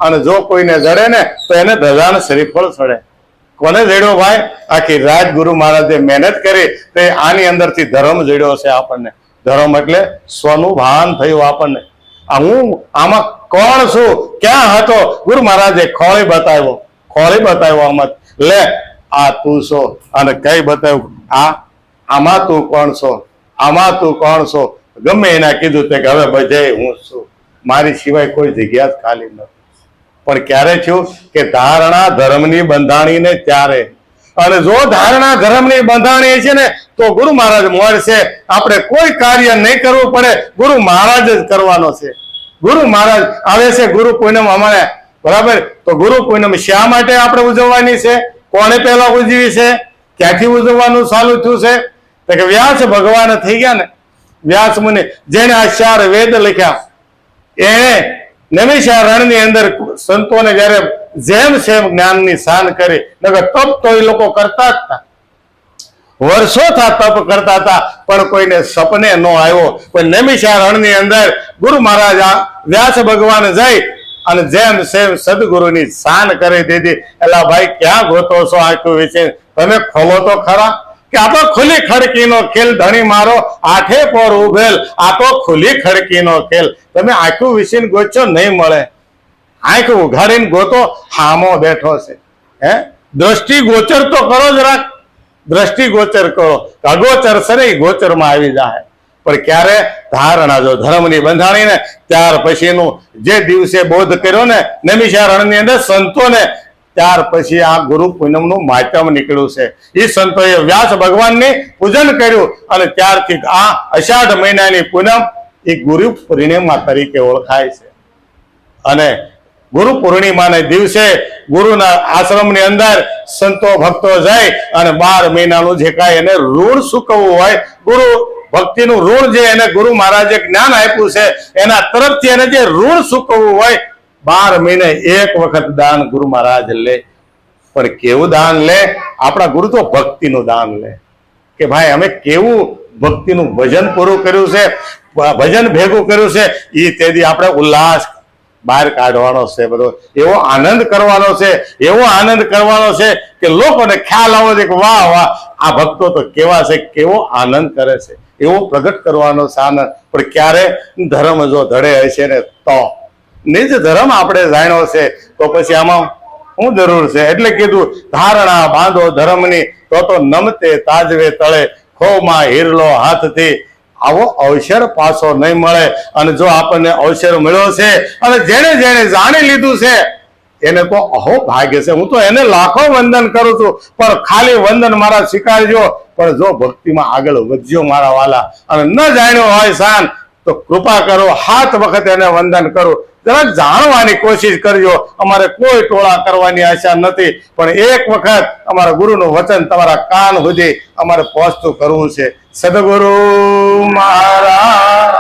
અને જો કોઈને જડે ને તો એને ધજાને શ્રીફળ ચડે. કોને જડ્યો ભાઈ? આખી રાજગુરુ મહારાજે મહેનત કરી તો આની અંદરથી ધર્મ જડ્યો છે આપણને. ધર્મ એટલે સ્વનું ભાન થયું આપણને. હું આમાં કોણ છું, ક્યાં હતો? ગુરુ મહારાજે ખોળી બતાવ્યો આમાં. લે આ તું છો. અને કઈ બતાવ્યું? આમાં તું કોણ છો? આમાં તું કોણ છો? ગમે એના કીધું તે કે હવે બધે હું છું, મારી સિવાય કોઈ જગ્યા જ ખાલી નથી. પણ ક્યારે થયું? કે ધારણા ધર્મની બંધાણીને ત્યારે. અને જો ધારણા ધર્મની બંધાણી છે ને તો ગુરુ મહારાજ મળશે. આપણે કોઈ કાર્ય નહીં કરવું પડે, ગુરુ મહારાજ જ કરવાનો છે. ગુરુ મહારાજ આવે છે ગુરુ પૂનમ અમારે બરાબર. તો ગુરુ પૂનમ શા માટે આપણે ઉજવવાની છે? કોણે પહેલા ઉજવી છે? ક્યાંથી ઉજવવાનું ચાલુ થયું છે? તો કે વ્યાસ ભગવાન થઈ ગયા ને, વ્યાસ મુનિ જેને આ 4 વેદ લખ્યા, એને નૈમિષારણ્યની અંદર સંતોને જયારે જેમ સેમ જ્ઞાનની શાન કરી, નકર તપ તો એ લોકો કરતા જ હતા, વર્ષોથી તપ કરતા હતા, પણ કોઈને સપને ન આવ્યો. કોઈ નૈમિષારણ્યની અંદર ગુરુ મહારાજ વ્યાસ ભગવાન જઈ અને જેમ સેમ સદગુરુની શાન કરી દીધી. એલા ભાઈ ક્યાં ગોતો છો આખું વિશે? તમે ખોલો તો ખરા. કે આ તો ખુલ્લી ખડકીનો ખેલ ધણી મારો આઠે પર ઉભેલ, આ તો ખુલ્લી ખડકીનો ખેલ. તમે આખું વિશે ગોચો નહીં મળે. આંખ ઉઘાડીને ગોતો, હામો બેઠો છે. હે દ્રષ્ટિ ગોચર તો કરો જરાક, દ્રષ્ટિ ગોચર કરો. અગોચર છે ને એ ગોચરમાં આવી જાય. પણ ક્યારે? ધારણા જો ધર્મની બંધાણી ને ત્યાર પછીનું જે દિવસે બોધ કર્યો ને નૈમિષારણ્યની અંદર સંતોને, ત્યાર પછી આ ગુરુ પૂનમનું માધ્યમ નીકળ્યું છે. એ સંતોએ વ્યાસ ભગવાનને પૂજન કર્યું અને ત્યારથી આ અષાઢ મહિનાની પૂનમ એ ગુરુ પૂર્ણિમા તરીકે ઓળખાય છે. અને ગુરુ પૂર્ણિમાના દિવસે ગુરુના આશ્રમની અંદર સંતો ભક્તો જાય અને 12 મહિનાનું જે કાંઈ એને ઋણ ચૂકવવું હોય, ગુરુ ભક્તિનું ઋણ જે એને ગુરુ મહારાજે જ્ઞાન આપ્યું છે એના તરફથી એને જે ઋણ ચૂકવવું હોય, 12 મહિને એક વખત દાન ગુરુ મહારાજ લે. પણ કેવું દાન લે? આપણા ગુરુ તો ભક્તિનું દાન લે. કે ભાઈ અમે કેવું ભક્તિનું ભજન પૂરું કર્યું છે, ભજન ભેગું કર્યું છે, એ તેથી આપણે ઉલ્લાસ બહાર કાઢવાનો છે. બધો એવો આનંદ કરવાનો છે, એવો આનંદ કરવાનો છે કે લોકોને ખ્યાલ આવો છે કે વાહ વાહ આ ભક્તો તો કેવા છે, કેવો આનંદ કરે છે, એવો પ્રગટ કરવાનો છે આનંદ. પણ ક્યારે? ધર્મ જો ધડે હશે ને તો. નિજ ધર્મ આપણે જાણ્યો છે તો પછી આમાં શું જરૂર છે? એટલે કીધું ધારણા બાંધો ધર્મની, તો નમતે તાજવે તળે, ખોમાં હીરલો હાથથી. આવો અવસર પાછો નહીં મળે. અને જો આપણને અવસર મળ્યો છે અને જેને જેને જાણી લીધું છે એને તો અહો ભાગ્ય છે. હું તો એને લાખો વંદન કરું છું, પણ ખાલી વંદન મારા સ્વીકારજો. પણ જો ભક્તિમાં આગળ વધજો મારા વાલા, અને ન જાણ્યો હોય શાન, તો કૃપા કરો, 7 વખત એને વંદન કરો. જરાક જાણવાની કોશિશ કરજો. અમારે કોઈ ટોળા કરવાની આશા નથી, પણ એક વખત અમારા ગુરુનું વચન તમારા કાન સુધી અમારે પહોંચતું કરવું છે. સદગુરુ મહારાજ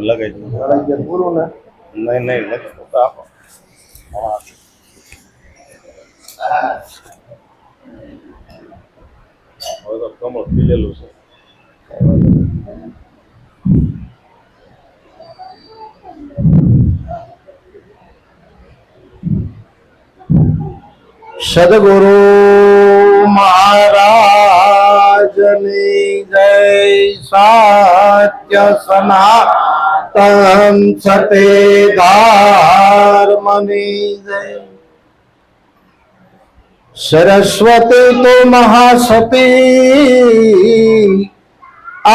લગાઈ પૂરું ને નહીં આપો. હવે તો કમળ ખીલેલું છે. સદગુરુ મહારાજની જય. સત્ય સનાતન સતે ધર્મની જય. સરસ્વતી તો મહાસતી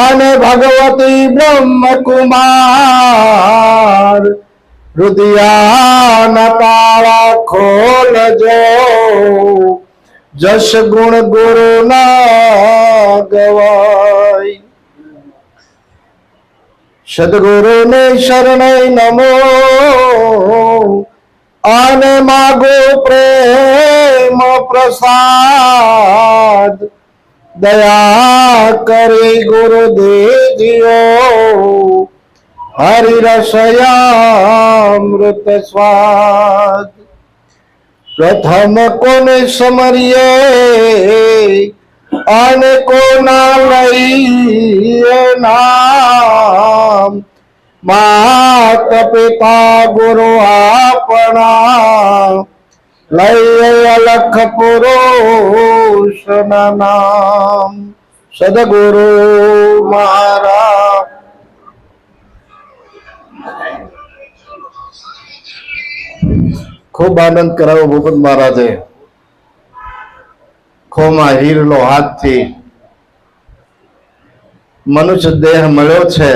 અને ભગવતી બ્રહ્મકુમાર, હૃદયાના તાળા ખોલજો, જશ ગુણ ગુરુ ના ગવાય. સદગુરુને શરણે નમો અને માગો પ્રેમ પ્રસાદ. દયા કરી ગુરુદેવજીઓ, હરિરસયામૃત સ્વાદ. પ્રથમ કોને સમરીએ અને કોના લઈએ નામ. માત પિતા ગુરુ આપણા, લઈએ અલખ પુરુષ નામ. સદગુરુ મહારાજ. ખૂબ આનંદ કરાવ્યો ભૂપત મહારાજે. ખોમાં હીરલો હાથથી મનુષ્ય દેહ મળ્યો છે.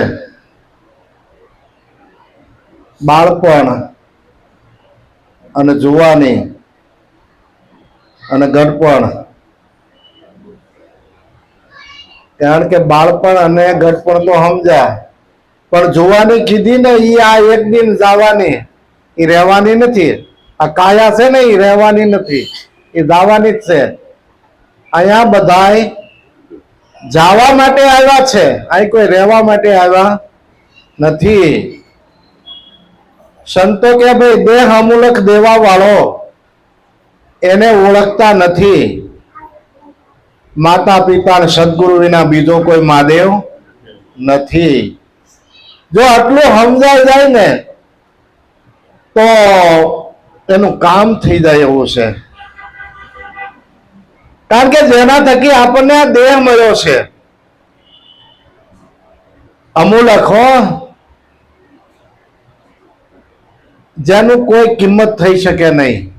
બાળપણ અને જુવાની અને ગઢપણ. કારણ કે બાળપણ અને ગઢપણ તો સમજ્યા, પણ જોવાની કીધી ને એ આ એક દિન જવાની, એ રહેવાની નથી. આ કાયા છે ને એ રહેવાની નથી, એ જવાની જ છે. અહીંયા બધાય જવા માટે આવ્યા છે, અહીં કોઈ રહેવા માટે આવ્યા નથી. સંતો કે ભાઈ દેહ અમૂલક દેવા વાળો એને ઓળખતા નથી. માતા પિતા અને સદગુરુ વિના બીજો કોઈ મહાદેવ નથી. જો આટલું સમજાઈ જાય ને તો એનું કામ થઈ જાય એવું છે. કારણ કે જેના થકી આપણને આ દેહ મળ્યો છે અમૂલક હો, જેનું કોઈ કિંમત થઈ શકે નહીં.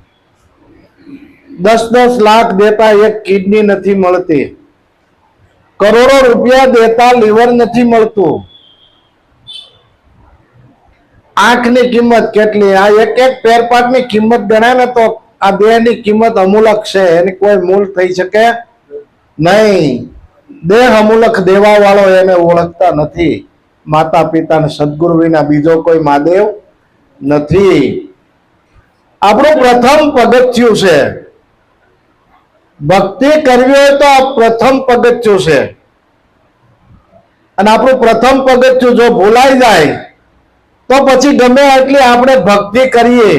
10-10 લાખ દેતા એક કિડની નથી મળતી, કરોડો રૂપિયા દેતા લીવર નથી મળતું. આંખની કિંમત કેટલી, આ એક એક પેરપાટની કિંમત ગણાય ને તો આ દેહની કિંમત અમૂલક છે, એની કોઈ મૂલ થઈ શકે નહીં. દેહ અમૂલક દેવા વાળો એને ઓળખતા નથી. માતા પિતા ને સદગુરુ વિના બીજો કોઈ મહાદેવ નથી. આપણું પ્રથમ પગથિયું છે. ભક્તિ કરવી હોય તો આ પ્રથમ પગથિયું છે. અને આપણું પ્રથમ પગથિયું જો ભૂલાઈ જાય તો પછી ગમે એટલી આપણે ભક્તિ કરીએ